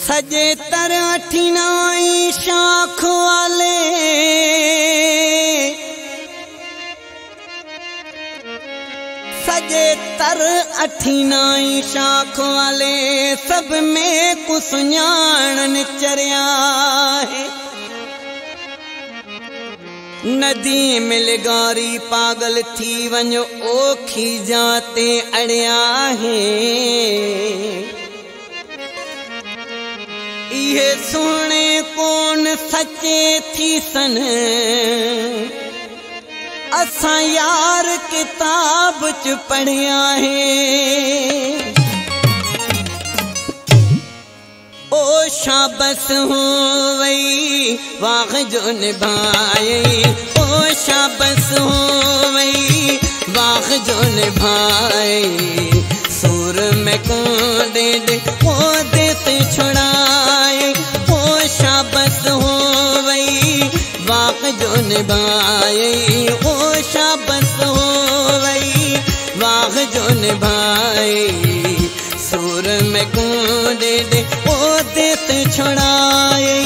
सजे तर अठिनाई शाख वाले सजे तर अठिनाई शाख वाले सब में कुसुञाणन चरिया है। नदी मिल गारी पागल थी वञो ओखी जाते अड़िया है। ये सुने कौन सचे थी सन असा यार किताब च पढ़िया है। ओ शाबस हो वही वाह जो निभाए, ओ शाबस हो वही वाह जो निभाए। सूर में कौन दे दे वो देते छुड़ाए, ओ शाबस हो वही वाह जो निभाए, ओ शाबस हो वही वाह जो निभाए। सूर में कौन दे दे वो देते छुड़ाए।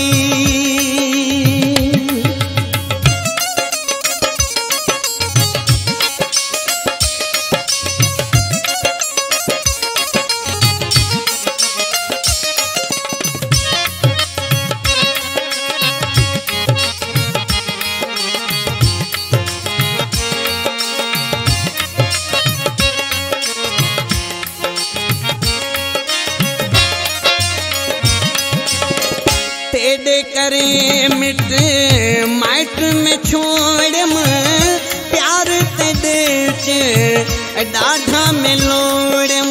तेरे करे मिट माइट में छोड़म प्यार तेरे च डाढ़ा में लोड़म।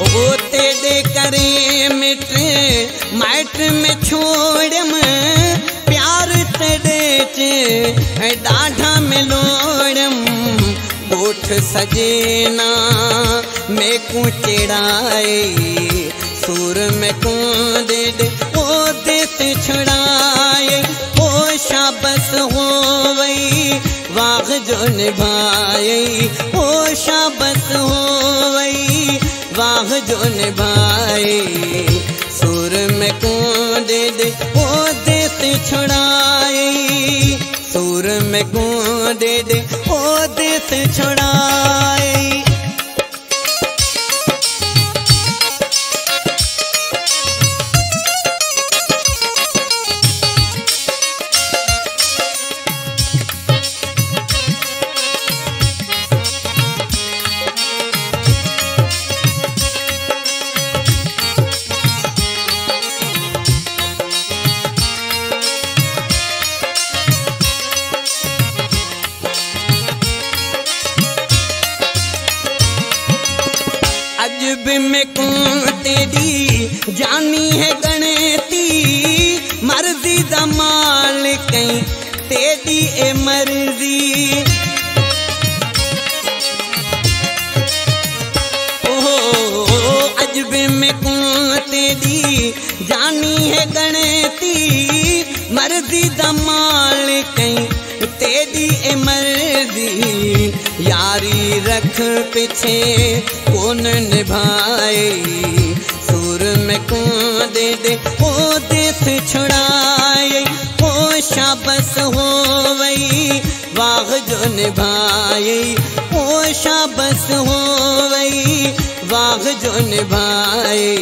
ओ तेरे करे मिट माइट में छोड़म प्यार तेरे च डाढ़ा में लोड़म। ओठ सजेना मैं को चिड़ाए, सूर में कौन दे दे वो देते छुड़ाए। ओ शाबस हो वही वाह जो निभाए, ओ शाबस हो वही वाह जो निभाए। सूर में कौन दे दे वो देते छुड़ाए, सूर में कौन दे दे वो देते छुड़ाए। अजब में कौन तेरी जानी है गणती, मर्जी दा मालिक तेरी ए मर्जी। ओ अजब में कौन तेरी जानी है गणती, मर्जी दा मालिक तेरी ए मर्जी। यारी रख पीछे कौन निभाए, सूर में कौन दे दे वो देते छुड़ाए। ओ शाबस हो वही वाह जो निभाए, ओ शाबस हो वही वाह जो निभाए।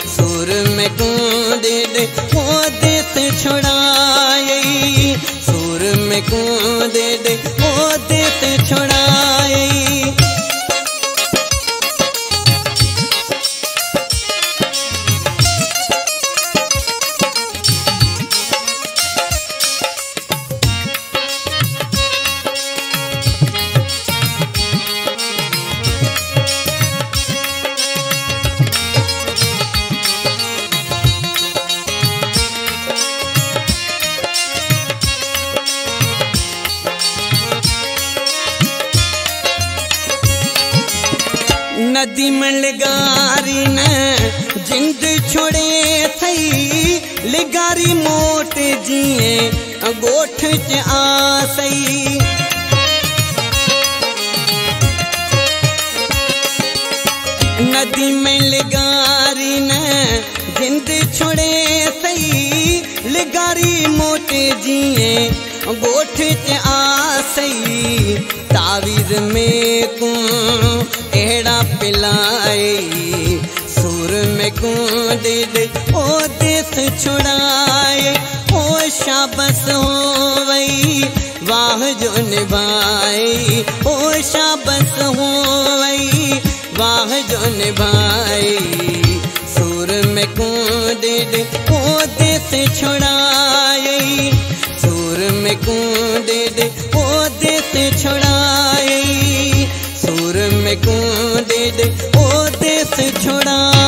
सूर में कौन दे दे वो देते छुड़ाए, सूर में कौन दे दे वो देते छुड़ाए। नदी में लगारी न जिंद छोड़े थई जिए गोठ च आसई। नदी में लिगारी न जिंद छोड़े सही, लिगारी मोटे जिए गोठ च आसई। तावीर में को एड़ा पिलाए, सुर में को दे दे ओ देश छुड़ाए। ओ शाबस हो वही वाह जो निभाए, ओ शाबस हो वही वाह जो निभाए। सुर में को दे दे ओ देश छुड़ाए, सुर में को दे दे ओ देश छुड़ाए, सुर में को दे दे ओ देश छुड़ाए।